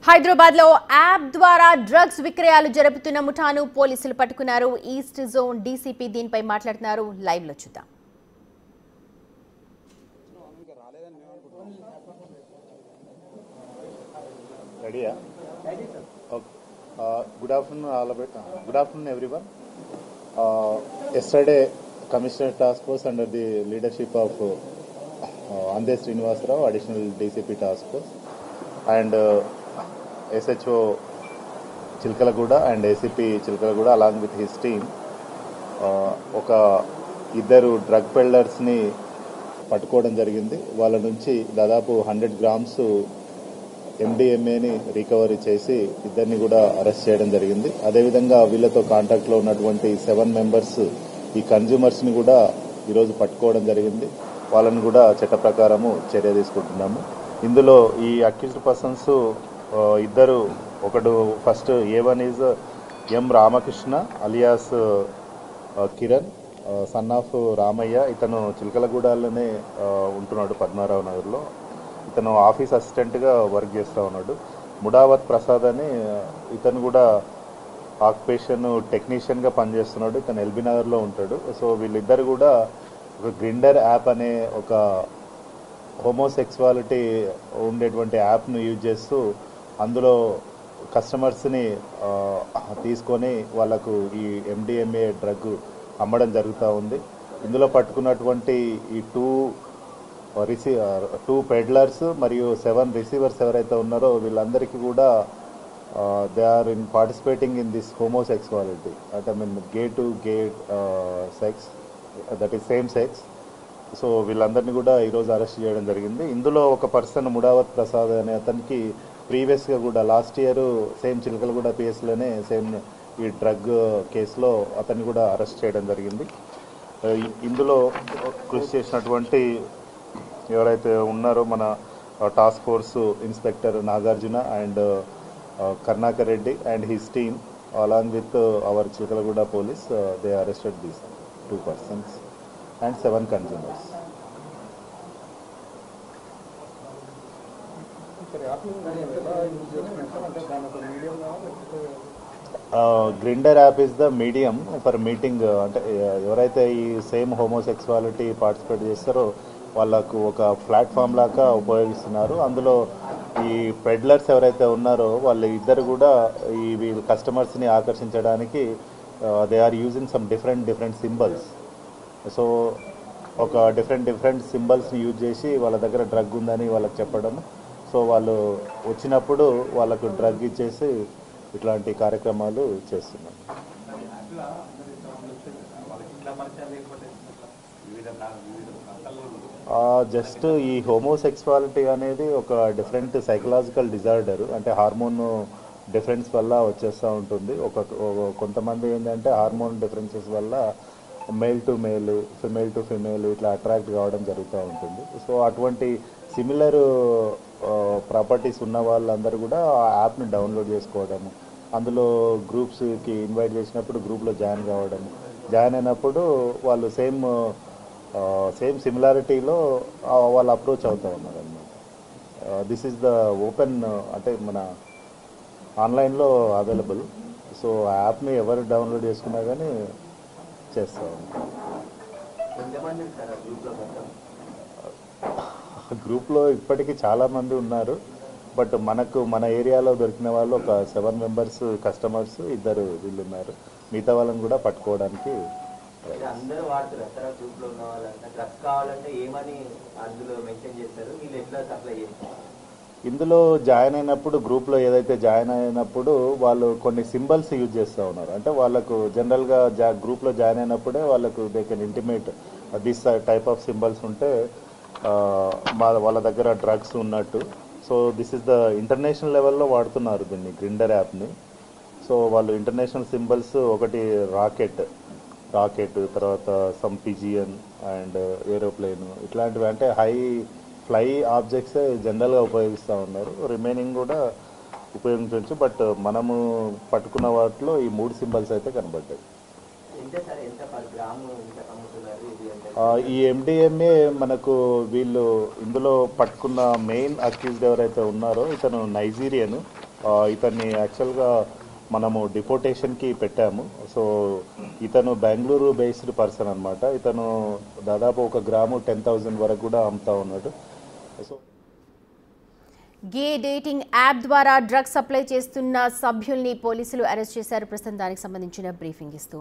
హైదరాబాద్ లో యాప్ ద్వారా డ్రగ్స్ విక్రయాలు జరుపుతున్న ముఠాను పోలీసులు పట్టుకున్నారు. ఈస్ట్ జోన్ డీసీపీ దీనిపై మాట్లాడుతున్నారు. లైవ్ లో చూద్దాం. Good afternoon, all of it. Good afternoon, everyone. Yesterday, Commissioner Task Force under the leadership of Andey Srinivas Rao, additional DCP Task Force, and SHO Chilkalaguda and ACP Chilkalaguda along with his team, ఒక ఇద్దరు drug పెల్లర్స్ని పట్టుకోవడం జరిగింది. వాళ్ళ నుంచి దాదాపు 100 grams MDMAని recovery చేసి ఇద్దరిని కూడా అరెస్ట్ చేయడం జరిగింది. అదేవిధంగా వీళ్ళతో కాంటాక్ట్లో ఉన్నటువంటి 7 members ఈ కన్జ్యూమర్స్ని కూడా ఈరోజు పట్టుకోవడం జరిగింది. వాళ్ళని కూడా చట్ట ప్రకారము చర్య తీసుకుంటున్నాము. ఇందులో ఈ అక్యూజ్డ్ పర్సన్స్ ఇద్దరు, ఒకడు first A1 is M Ramakrishna alias Kiran, son of Ramaiah. ఇతను చిలకలగూడలోనే ఉంటున్నాడు, పద్మారావు నగర్లో. ఇతను ఆఫీస్ అసిస్టెంట్గా వర్క్ చేస్తూ ఉన్నాడు. ముడావత్ ప్రసాద్ అని ఇతను కూడా ఆక్యుపేషన్ టెక్నీషియన్గా పనిచేస్తున్నాడు. ఇతను ఎల్బీ నగర్లో ఉంటాడు. సో వీళ్ళిద్దరు కూడా ఒక గ్రిండర్ యాప్ అనే ఒక హోమోసెక్సువాలిటీ ఉండేటువంటి యాప్ను యూజ్ చేస్తూ అందులో కస్టమర్స్ని తీసుకొని వాళ్ళకు ఈ MDMA డ్రగ్ అమ్మడం జరుగుతూ ఉంది. ఇందులో పట్టుకున్నటువంటి ఈ టూ పెడ్లర్స్ మరియు 7 రిసీవర్స్ ఎవరైతే ఉన్నారో వీళ్ళందరికీ కూడా they are in participating in this homosexuality, అంటే gay to gay sex, that is same sex. So వీళ్ళందరినీ కూడా ఈరోజు అరెస్ట్ చేయడం జరిగింది. ఇందులో ఒక పర్సన్ ముడావత్ ప్రసాద్ అనే అతనికి ప్రీవియస్గా కూడా లాస్ట్ ఇయర్ సేమ్ చిలకలగూడ పిఎస్లోనే సేమ్ ఈ డ్రగ్ కేసులో అతన్ని కూడా అరెస్ట్ చేయడం జరిగింది. ఇందులో కృషి చేసినటువంటి ఎవరైతే ఉన్నారో మన task force inspector Nagarjuna and Karnakar Reddy and his team along with our Chilakalguda police, they arrested these 2 persons and 7 consumers. Grindr app is the medium for meeting. అంటే ఎవరైతే ఈ సేమ్ హోమోసెక్సువాలిటీ పార్టిసిపేట్ చేస్తారో వాళ్ళకు ఒక ప్లాట్ఫామ్ లాగా ఉపయోగిస్తున్నారు. అందులో ఈ పెడ్లర్స్ ఎవరైతే ఉన్నారో వాళ్ళు ఇద్దరు కూడా ఈ కస్టమర్స్ని ఆకర్షించడానికి they are using some different symbols. So ఒక డిఫరెంట్ సింబల్స్ని యూజ్ చేసి వాళ్ళ దగ్గర డ్రగ్ ఉందని వాళ్ళకి చెప్పడం. సో వాళ్ళు వచ్చినప్పుడు వాళ్ళకు డ్రగ్ ఇచ్చేసి ఇట్లాంటి కార్యక్రమాలు చేస్తున్నారు. జస్ట్ ఈ హోమోసెక్సువాలిటీ అనేది ఒక డిఫరెంట్ సైకలాజికల్ డిజార్డర్, అంటే హార్మోన్ డిఫరెన్స్ వల్ల వచ్చేస్తూ ఉంటుంది. కొంతమంది ఏంటంటే హార్మోన్ డిఫరెన్సెస్ వల్ల male to male, female to female ఇట్లా అట్రాక్ట్ కావడం జరుగుతూ ఉంటుంది. సో అటువంటి సిమిలర్ ప్రాపర్టీస్ ఉన్న వాళ్ళందరూ కూడా ఆ యాప్ని డౌన్లోడ్ చేసుకోవడము, అందులో గ్రూప్స్కి ఇన్వైట్ చేసినప్పుడు గ్రూప్లో జాయిన్ అయినప్పుడు వాళ్ళు సేమ్ సిమిలారిటీలో వాళ్ళు అప్రోచ్ అవుతూ ఉన్నారు అన్నమాట. దిస్ ఈజ్ ద ఓపెన్, అంటే మన ఆన్లైన్లో అవైలబుల్. సో ఆ యాప్ని ఎవరు డౌన్లోడ్ చేసుకున్నా కానీ చేస్తూ ఉంటారు. గ్రూప్లో ఇప్పటికీ చాలామంది ఉన్నారు. బట్ మన ఏరియాలో దొరికిన వాళ్ళు ఒక 7 members కస్టమర్స్, 2 వీళ్ళు ఉన్నారు. మిగతా వాళ్ళని కూడా పట్టుకోవడానికి అందరూ వాడుతారు సార్. గ్రూప్ లో ఉన్న వాళ్ళంతా డ్రగ్స్ కావాలంటే ఏమని అందులో మెన్షన్ చేస్తారు, వీళ్ళు ఎట్లా సప్లై చేస్తారు? ఇందులో జాయిన్ అయినప్పుడు గ్రూప్లో ఏదైతే జాయిన్ అయినప్పుడు వాళ్ళు కొన్ని సింబల్స్ యూజ్ చేస్తూ ఉన్నారు. అంటే వాళ్ళకు జనరల్గా గ్రూప్లో జాయిన్ అయినప్పుడే వాళ్ళకు they can intimate this type of symbols ఉంటే వాళ్ళ దగ్గర డ్రగ్స్ ఉన్నట్టు. So this is the international లెవెల్లో వాడుతున్నారు దీన్ని, గ్రిండర్ యాప్ని. సో వాళ్ళు ఇంటర్నేషనల్ సింబల్స్, ఒకటి రాకెట్, తర్వాత సమ్ పిజియన్ అండ్ ఏరోప్లేన్, ఇట్లాంటివి అంటే హై ఫ్లై ఆబ్జెక్ట్సే జనరల్గా ఉపయోగిస్తూ ఉన్నారు. రిమైనింగ్ కూడా ఉపయోగించవచ్చు. బట్ మనము పట్టుకున్న వాటిలో ఈ 3 సింబల్స్ అయితే కనబడ్డాయి. ఈ MDMA మనకు వీళ్ళు ఇందులో పట్టుకున్న మెయిన్ అక్యూజ్డ్ ఎవరైతే ఉన్నారో ఇతను నైజీరియన్, ఇతన్ని యాక్చువల్గా మనము డిపోటేషన్కి పెట్టాము. సో ఇతను బెంగళూరు బేస్డ్ పర్సన్ అనమాట. ఇతను దాదాపు 1 గ్రాము 10,000 వరకు కూడా అమ్ముతా ఉన్నాడు. సో గే డేటింగ్ యాప్ ద్వారా డ్రగ్స్ సప్లై చేస్తున్న సభ్యుల్ని పోలీసులు అరెస్ట్ చేశారు. ప్రస్తుతం దానికి సంబంధించిన బ్రీఫింగ్ ఇస్తూ